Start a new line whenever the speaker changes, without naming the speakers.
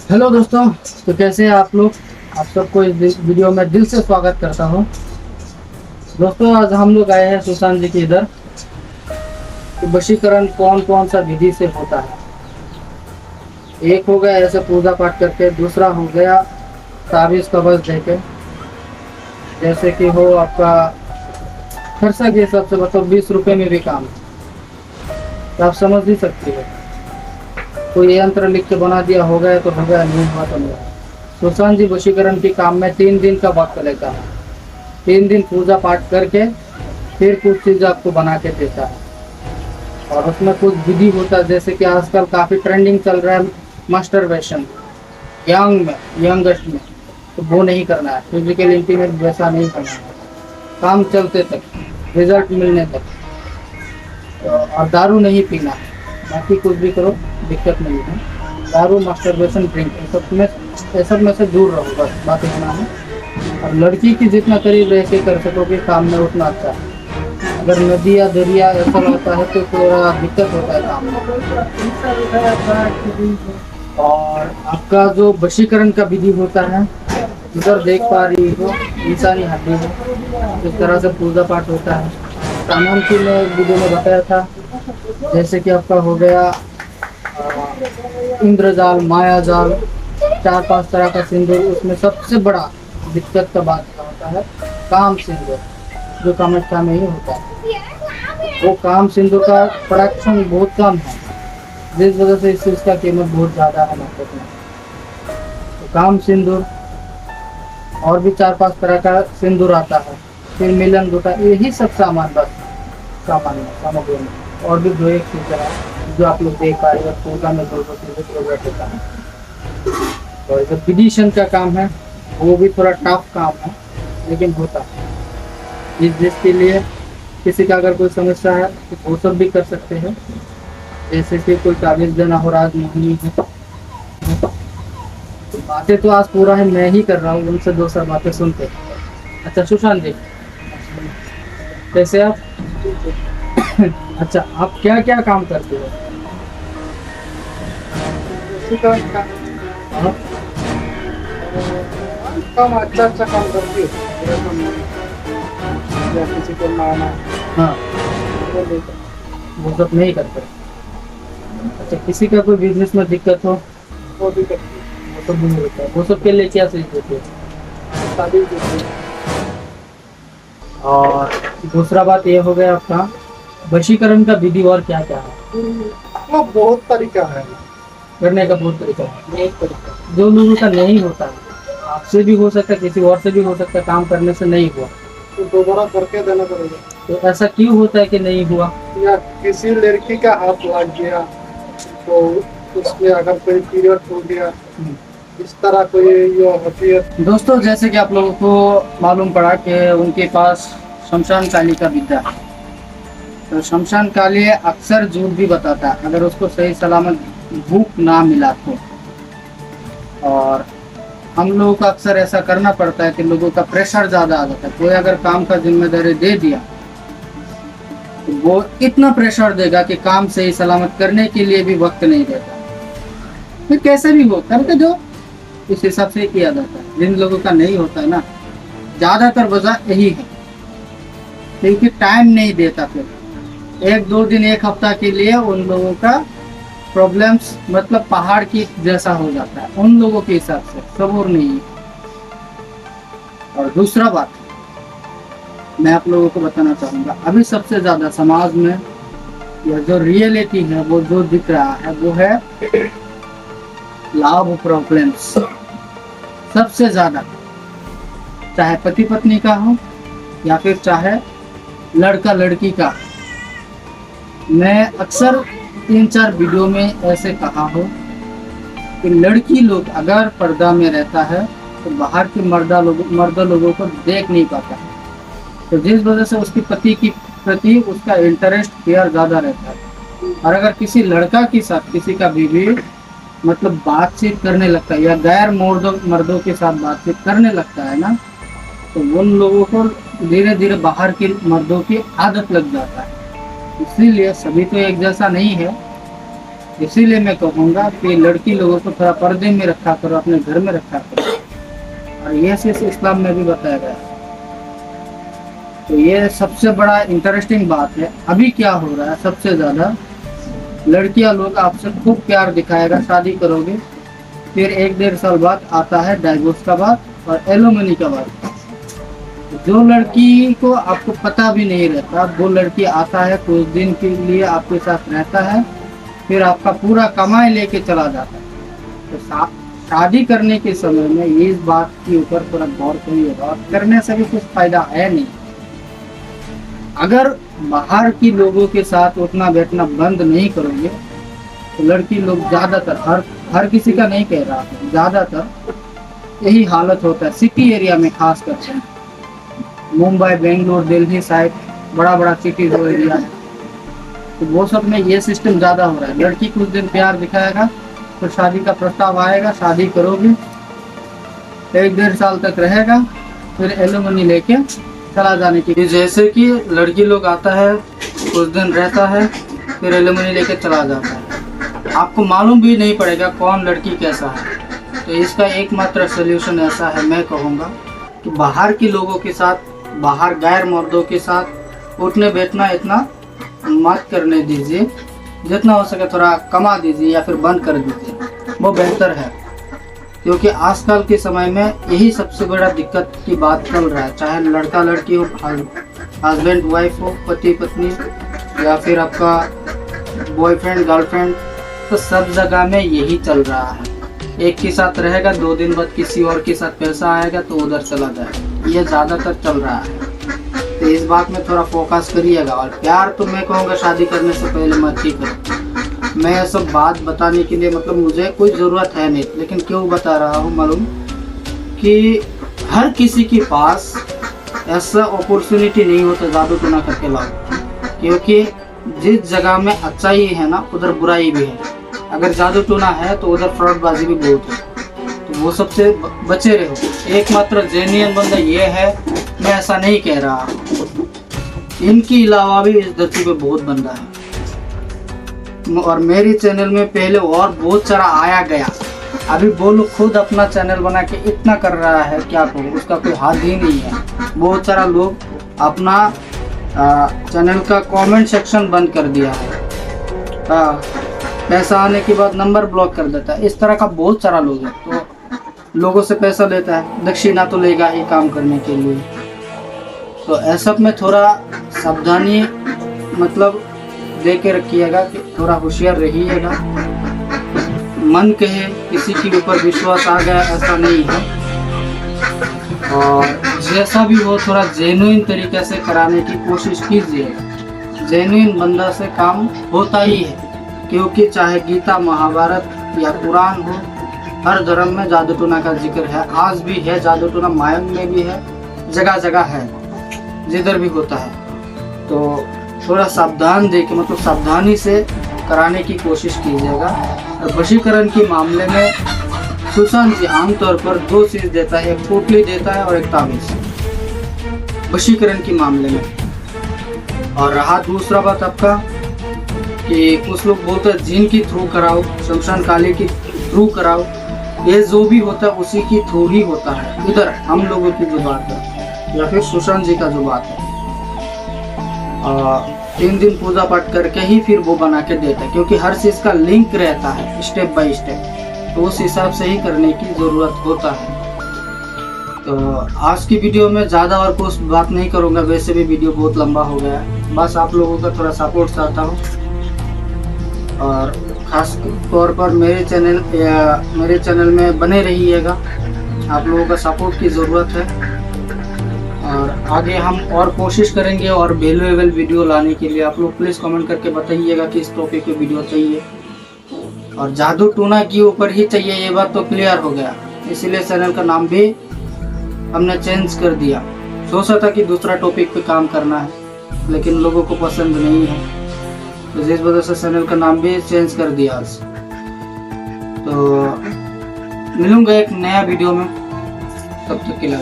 Hello दोस्तों। तो कैसे हैं आप लोग। आप सबको इस वीडियो में दिल से स्वागत करता हूं। दोस्तों आज हम लोग आए हैं सुशांत जी के इधर कि वशीकरण कौन कौन सा विधि से होता है। एक हो गया ऐसे पूजा पाठ करके, दूसरा हो गया ताबीज कवच देके, जैसे कि हो आपका खर्चा के हिसाब से मतलब 20 रुपए में भी काम है। तो आप समझ ही सकते हो, कोई यंत्र लिख के बना दिया हो गया तो हो गया, नहीं हुआ तो नहीं हुआ। सुशांत जी वशीकरण के काम में 3 दिन का वक्त लेता है। 3 दिन पूजा पाठ करके फिर कुछ चीज़ आपको बना के देता है। और उसमें कुछ विधि होता है, जैसे कि आजकल काफ़ी ट्रेंडिंग चल रहा है मास्टरबेशन, यंगस्ट में। तो वो नहीं करना है, फिजिकल इंटीमेट वैसा नहीं करना है, काम चलते तक, रिजल्ट मिलने तक। और दारू नहीं पीना है, बाकी कुछ भी करो दिक्कत नहीं है। दारू, मास्टरबेशन, ड्रिंक, ये सब में से दूर रहो, बस बात इतना है। और लड़की की जितना करीब रह के कर सकोगे काम में उतना अच्छा है। अगर नदी या दरिया ऐसा होता है तो थोड़ा दिक्कत होता है काम में। और आपका जो वशीकरण का विधि होता है, उधर देख पा रही हो इंसानी हड्डी है, इस तरह से पूजा पाठ होता है। सामान की मैं वीडियो में बताया था, जैसे कि आपका हो गया इंद्रजाल, माया जाल, 4-5 तरह का सिंदूर। उसमें सबसे बड़ा दिक्कत का बात क्या होता है, काम सिंदूर, जो कामाख्या में ही होता है। वो काम सिंदूर का प्रोडक्शन बहुत कम है, जिस वजह से इस चीज़ का कीमत बहुत ज़्यादा है मार्केट में। तो काम सिंदूर और भी 4-5 तरह का सिंदूर आता है, फिर मिलन गोटा, यही सब सामान बस सामान्य सामग्री में। और भी 2-1 चीज़ है जो आप लोग देख पा रहे हैं, पूजा में 2-2 चीज़ें प्रोग्रेस होता है। और जो विदिशन का काम है वो भी थोड़ा टफ काम है, लेकिन होता है। जिसके लिए किसी का अगर कोई समस्या है तो वो सब भी कर सकते हैं, जैसे कि कोई कागज देना हो, राज मोहिनी है। बातें तो आज पूरा है मैं ही कर रहा हूँ, उनसे 2 बातें सुनते हैं। अच्छा सुशांत जी, कैसे आप? अच्छा, आप क्या क्या काम करते हो? हाँ?
काम अच्छा काम करती है। या किसी को मारना
हाँ,
वो नहीं करती।
वो सब नहीं करते। अच्छा, किसी का कोई बिजनेस में दिक्कत हो
वो भी करती
वो सब भी नहीं होता है। वो सब के लिए क्या चीज देते हो?
है। शादी करती है।
और दूसरा बात ये हो गया आपका वशीकरण का विधि, और क्या क्या है
वो बहुत तरीका है,
करने का? बहुत तरीका है।
बहुत तरीका।
जो लोगों का नहीं होता है, आपसे भी हो सकता है, किसी और से भी हो सकता है, काम करने से नहीं हुआ,
तो दोबारा करके देना पड़ेगा।
तो ऐसा क्यों होता है कि नहीं हुआ?
या किसी लड़की का हाथ लग गया तो उसमें अगर कोई पीरियड हो गया, इस तरह कोई ये होती है।
दोस्तों जैसे कि आप लोगों को मालूम पड़ा कि उनके पास शमशान काली का विद्या है, तो शमशान काली अक्सर झूठ भी बताता है अगर उसको सही सलामत भूख ना मिला तो। और हम लोगों को अक्सर ऐसा करना पड़ता है कि लोगों का प्रेशर ज़्यादा आ जाता है। कोई अगर काम का जिम्मेदारी दे दिया तो वो इतना प्रेशर देगा कि काम सही सलामत करने के लिए भी वक्त नहीं देता। फिर कैसे भी हो करके दो, इस हिसाब से किया जाता है। जिन लोगों का नहीं होता है ना, ज़्यादातर वजह यही है, क्योंकि टाइम नहीं देता। फिर 1-2 दिन 1 हफ्ता के लिए उन लोगों का प्रॉब्लम्स मतलब पहाड़ की जैसा हो जाता है उन लोगों के हिसाब से, सबूर नहीं है। और दूसरा बात मैं आप लोगों को बताना चाहूँगा, अभी सबसे ज़्यादा समाज में यह जो रियलिटी है वो जो दिख रहा है वो है लव प्रॉब्लम्स। सबसे ज़्यादा, चाहे पति पत्नी का हो या फिर चाहे लड़का लड़की का। मैं अक्सर 3-4 वीडियो में ऐसे कहा हो कि लड़की लोग अगर पर्दा में रहता है तो बाहर के मर्द लोगों को देख नहीं पाता है, तो जिस वजह से उसकी पति की प्रति उसका इंटरेस्ट केयर ज़्यादा रहता है। और अगर किसी लड़का के साथ किसी का बीवी मतलब बातचीत करने लगता है या गैर मर्दों के साथ बातचीत करने लगता है ना, तो उन लोगों को धीरे धीरे बाहर के मर्दों की आदत लग जाता है। इसीलिए सभी तो एक जैसा नहीं है, इसीलिए मैं कहूँगा कि लड़की लोगों को थोड़ा पर्दे में रखा करो, अपने घर में रखा करो, और ये चीज इस्लाम में भी बताया गया है। तो ये सबसे बड़ा इंटरेस्टिंग बात है। अभी क्या हो रहा है, सबसे ज्यादा लड़कियां लोग आपसे खूब प्यार दिखाएगा, शादी करोगे, फिर 1-1.5 साल बाद आता है डाइवोर्स का बात और एलिमनी का बात। जो लड़की को आपको पता भी नहीं रहता, वो लड़की आता है कुछ दिन के लिए आपके साथ रहता है, फिर आपका पूरा कमाई लेके चला जाता है। तो शादी करने के समय में इस बात के ऊपर थोड़ा गौर करिएगा, और करने से भी कुछ फायदा है नहीं। अगर बाहर की लोगों के साथ उठना बैठना बंद नहीं करोगे तो लड़की लोग ज्यादातर, हर किसी का नहीं कह रहा, ज्यादातर यही हालत होता है। सिटी एरिया में खास करके मुंबई, बेंगलोर, दिल्ली साइड, बड़ा सिटी जो एरिया है, तो वो सब में ये सिस्टम ज्यादा हो रहा है। लड़की कुछ दिन प्यार दिखाएगा, तो शादी का प्रस्ताव आएगा, शादी करोगे, 1-1.5 साल तक रहेगा, फिर एलिमनी लेके चला जाने की। जैसे कि लड़की लोग आता है, कुछ दिन रहता है, फिर एलिमनी लेके चला जाता है, आपको मालूम भी नहीं पड़ेगा कौन लड़की कैसा है। तो इसका एकमात्र सोल्यूशन ऐसा है, मैं कहूँगा कि बाहर के लोगों के साथ, बाहर गैर मर्दों के साथ उठने बैठना इतना मत करने दीजिए। जितना हो सके थोड़ा कमा दीजिए या फिर बंद कर दीजिए, वो बेहतर है। क्योंकि आजकल के समय में यही सबसे बड़ा दिक्कत की बात चल रहा है, चाहे लड़का लड़की हो, हस्बैंड वाइफ हो, पति पत्नी, या फिर आपका बॉयफ्रेंड गर्लफ्रेंड, तो सब जगह में यही चल रहा है। एक के साथ रहेगा, 2 दिन बाद किसी और के साथ पैसा आएगा तो उधर चला जाएगा, ये ज़्यादातर चल रहा है। तो इस बात में थोड़ा फोकस करिएगा। और प्यार तो मैं कहूँगा शादी करने से पहले मत ही करो। मैं ये सब बात बताने के लिए मतलब मुझे कोई ज़रूरत है नहीं, लेकिन क्यों बता रहा हूँ मालूम, कि हर किसी के पास ऐसा अपॉर्चुनिटी नहीं होता जादू टोना करके लाओ। क्योंकि जिस जगह में अच्छाई है ना, उधर बुराई भी है। अगर जादू टोना है तो उधर फ्रॉडबाजी भी बहुत है, तो वो सबसे बचे रहो। एकमात्र जेन्युइन बंदा ये है, मैं ऐसा नहीं कह रहा, इनके अलावा भी इस धरती पे बहुत बंदा है। और मेरे चैनल में पहले और बहुत सारा आया गया, अभी वो लोग खुद अपना चैनल बना के इतना कर रहा है, क्या कहूँ, उसका कोई हाथ ही नहीं है। बहुत सारा लोग अपना चैनल का कमेंट सेक्शन बंद कर दिया है, पैसा आने के बाद नंबर ब्लॉक कर देता है। इस तरह का बहुत सारा लोग है, तो लोगों से पैसा लेता है, दक्षिणा तो लेगा ही काम करने के लिए। तो ऐसा में थोड़ा सावधानी मतलब दे के रखिएगा, कि थोड़ा होशियार रहिएगा। मन कहे किसी के ऊपर विश्वास आ गया, ऐसा नहीं है। और जैसा भी हो थोड़ा जेन्युइन तरीके से कराने की कोशिश कीजिएगा। जेन्युइन बंदा से काम होता ही है, क्योंकि चाहे गीता, महाभारत या कुरान हो, हर धर्म में जादू टोना का जिक्र है। आज भी है जादू टोना, मायन में भी है, जगह जगह है, जिधर भी होता है। तो थोड़ा सावधान देके मतलब सावधानी से कराने की कोशिश कीजिएगा। और वशीकरण के मामले में सुशांत जी आमतौर पर 2 चीज़ देता है, एक पोटली देता है और एक ताबीज, वशीकरण के मामले में। और रहा दूसरा बात आपका कि कुछ लोग बोलते हैं जिन की थ्रू कराओ, शमशान काली की थ्रू कराओ, ये जो भी होता है उसी की थ्रू ही होता है। इधर हम लोगों की जो बात है या फिर सुशांत जी का जो बात है, 3 दिन पूजा पाठ करके ही फिर वो बना के देता है, क्योंकि हर चीज़ का लिंक रहता है स्टेप बाय स्टेप, तो उस हिसाब से ही करने की ज़रूरत होता है। तो आज की वीडियो में ज़्यादा और कुछ बात नहीं करूँगा, वैसे भी वीडियो बहुत लंबा हो गया है। बस आप लोगों का थोड़ा सपोर्ट चाहता हूँ, और ख़ास तौर पर मेरे चैनल में बने रहिएगा। आप लोगों का सपोर्ट की ज़रूरत है, और आगे हम और कोशिश करेंगे और वैल्यूएबल वीडियो लाने के लिए। आप लोग प्लीज़ कमेंट करके बताइएगा कि इस टॉपिक पे वीडियो चाहिए, और जादू टोना के ऊपर ही चाहिए, ये बात तो क्लियर हो गया। इसीलिए चैनल का नाम भी हमने चेंज कर दिया। सोचा था कि दूसरा टॉपिक पे काम करना है, लेकिन लोगों को पसंद नहीं है, तो जिस वजह से चैनल का नाम भी चेंज कर दिया आज। तो मिलूंगा एक नया वीडियो में, तब तक के लिए।